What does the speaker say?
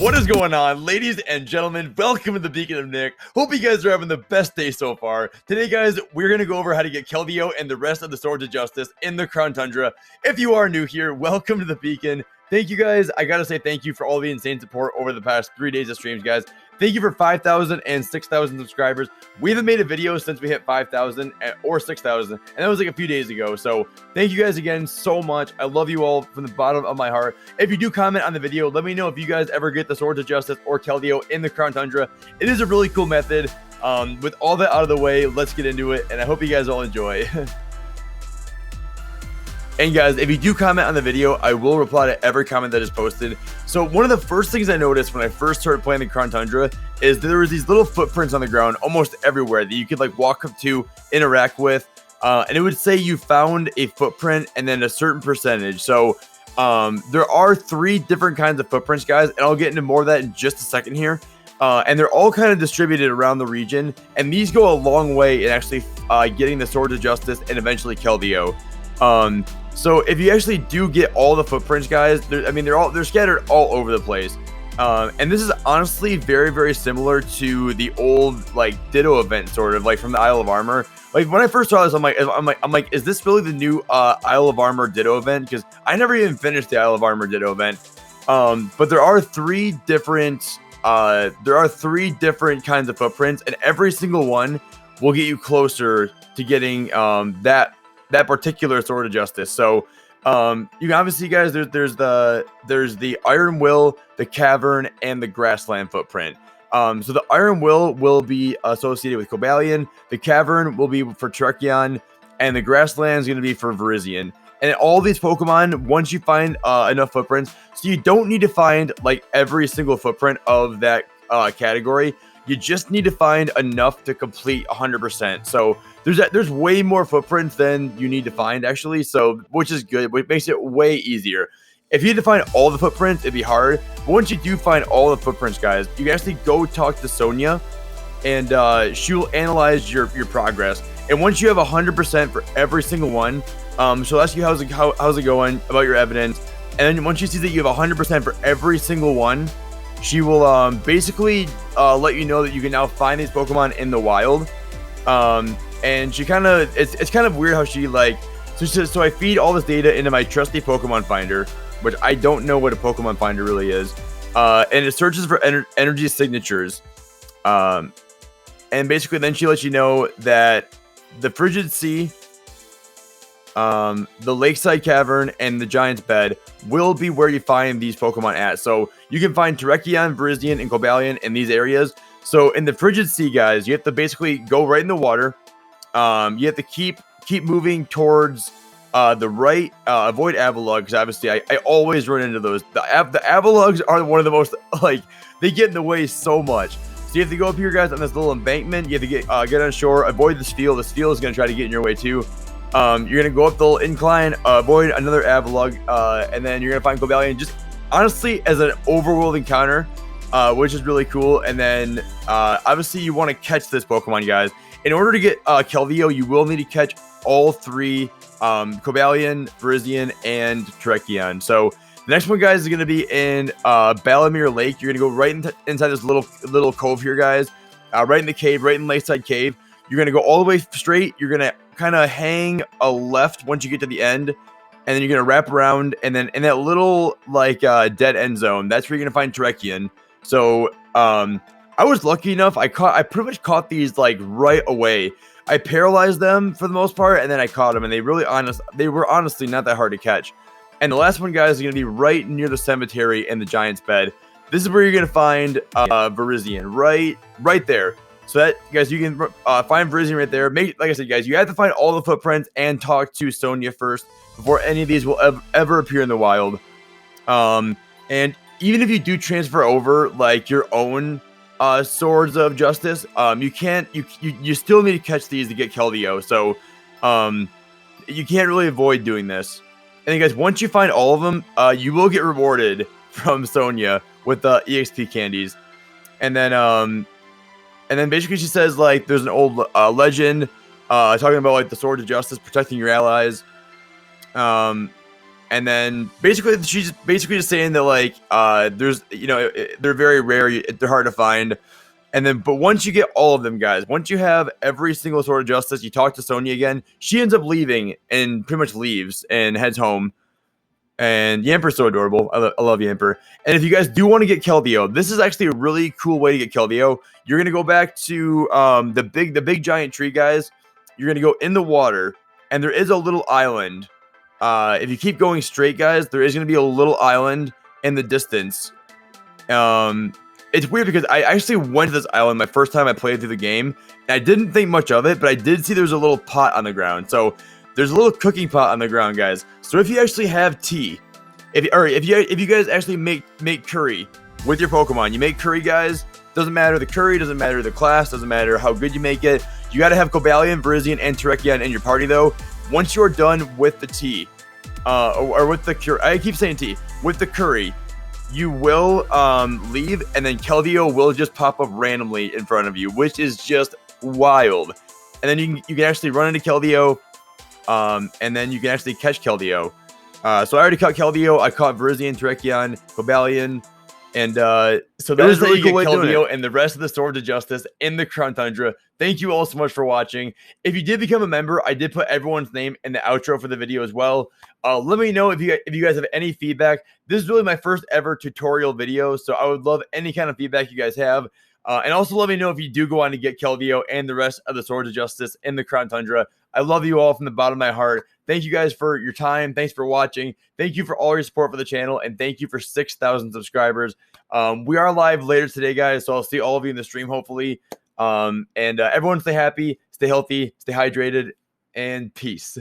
What is going on, ladies and gentlemen? Welcome to the Beacon of Nick. Hope you guys are having the best day so far. Today, guys, we're going to go over how to get Keldeo and the rest of the Swords of Justice in the Crown Tundra. If you are new here, welcome to the Beacon. Thank you, guys. I got to say thank you for all the insane support over the past 3 days of streams, guys. Thank you for 5,000 and 6,000 subscribers. We haven't made a video since we hit 5,000 or 6,000, and that was like a few days ago. So thank you guys again so much. I love you all from the bottom of my heart. If you do comment on the video, let me know if you guys ever get the Swords of Justice or Keldeo in the Crown Tundra. It is a really cool method. With all that out of the way, let's get into it, and I hope you guys all enjoy. And guys, if you do comment on the video, I will reply to every comment that is posted. So one of the first things I noticed when I first started playing the Crown Tundra is there was these little footprints on the ground almost everywhere that you could like walk up to, interact with, and it would say you found a footprint and then a certain percentage. So there are 3 different kinds of footprints, guys, and I'll get into more of that in just a second here. And they're all kind of distributed around the region, and these go a long way in actually getting the Swords of Justice and eventually Keldeo. So if you actually do get all the footprints, guys, they're scattered all over the place. And this is honestly very, very similar to the old like Ditto event, sort of like from the Isle of Armor. Like when I first saw this, I'm like, is this really the new Isle of Armor Ditto event? Because I never even finished the Isle of Armor Ditto event. But there are 3 different kinds of footprints, and every single one will get you closer to getting that particular Sword of Justice. So you can obviously, guys, there's the Iron Will, the Cavern, and the Grassland footprint. So the Iron will be associated with Cobalion, the Cavern will be for Terrakion, and the Grassland is going to be for Virizion. And all these Pokemon, once you find enough footprints, so you don't need to find like every single footprint of that category. You just need to find enough to complete 100%. So there's way more footprints than you need to find, actually. So which is good. Which makes it way easier. If you had to find all the footprints, it'd be hard. But once you do find all the footprints, guys, you can actually go talk to Sonia, and she will analyze your progress. And once you have 100% for every single one, she'll ask you how's it going about your evidence. And then once she sees that you have 100% for every single one, she will basically let you know that you can now find these Pokemon in the wild. And she kind of, it's kind of weird how she like, so I feed all this data into my trusty Pokemon Finder, which I don't know what a Pokemon Finder really is. And it searches for energy signatures. And basically then she lets you know that the Frigid Sea, the Lakeside Cavern, and the Giant's Bed will be where you find these Pokemon at. So you can find Terrakion, Virizion, and Cobalion in these areas. So in the Frigid Sea, guys, you have to basically go right in the water. You have to keep moving towards the right, avoid Avalugg, because obviously I always run into those. The Avaluggs are one of the most, like, they get in the way so much. So you have to go up here, guys, on this little embankment. You have to get on shore, avoid this field. This field is going to try to get in your way too. You're going to go up the little incline, avoid another Avalugg, and then you're going to find Cobalion, just honestly as an overworld encounter, which is really cool. And then obviously you want to catch this Pokemon, guys. In order to get Keldeo, you will need to catch all 3 Cobalion, Virizion, and Terrakion. So the next one, guys, is going to be in Balamere Lake. You're going to go right inside this little cove here, guys. Right in the cave, right in Lakeside Cave. You're going to go all the way straight. You're going to kind of hang a left once you get to the end, and then you're going to wrap around, and then in that little like dead end zone, that's where you're going to find Terrakion. So I was lucky enough. I pretty much caught these like right away. I paralyzed them for the most part, and then I caught them, and they were honestly not that hard to catch. And the last one, guys, is going to be right near the cemetery and the Giant's Bed. This is where you're going to find Virizion, right there. So that, guys, you can find Virizion right there. Like I said, guys, you have to find all the footprints and talk to Sonia first before any of these will ever appear in the wild. And even if you do transfer over like your own Swords of Justice, you still need to catch these to get Keldeo. So you can't really avoid doing this. And then, guys, once you find all of them, you will get rewarded from Sonia with the EXP candies. And then basically she says, like, there's an old legend talking about, like, the Swords of Justice protecting your allies. And then basically she's basically just saying that like there's they're very rare, they're hard to find. And then but once you get all of them, guys, once you have every single Sword of Justice, you talk to Sonya again, she ends up leaving and pretty much leaves and heads home. And Yamper's so adorable. I love Yamper. And if you guys do want to get Keldeo, this is actually a really cool way to get Keldeo. You're gonna go back to the big giant tree, guys. You're gonna go in the water, and there is a little island. If you keep going straight, guys, there is gonna be a little island in the distance. It's weird because I actually went to this island my first time I played through the game, and I didn't think much of it, but I did see there was a little pot on the ground. So there's a little cooking pot on the ground, guys. So if you actually have tea, if you guys actually make curry with your Pokemon, you make curry, guys. Doesn't matter the curry, doesn't matter the class, doesn't matter how good you make it. You got to have Cobalion, Virizion, and Terrakion in your party, though. Once you're done with the tea, or with the curry, I keep saying tea, with the curry, you will leave, and then Keldeo will just pop up randomly in front of you, which is just wild. And then you can actually run into Keldeo. And then you can actually catch Keldeo. So I already caught Keldeo. I caught Virizion, Terrakion, Cobalion, and so that is really cool way Keldeo and the rest of the Swords of Justice in the Crown Tundra. Thank you all so much for watching. If you did become a member, I did put everyone's name in the outro for the video as well. Let me know if you guys have any feedback. This is really my first ever tutorial video, so I would love any kind of feedback you guys have. And also let me know if you do go on to get Keldeo and the rest of the Swords of Justice in the Crown Tundra. I love you all from the bottom of my heart. Thank you guys for your time. Thanks for watching. Thank you for all your support for the channel. And thank you for 6,000 subscribers. We are live later today, guys. So I'll see all of you in the stream, hopefully. And everyone stay happy, stay healthy, stay hydrated, and peace.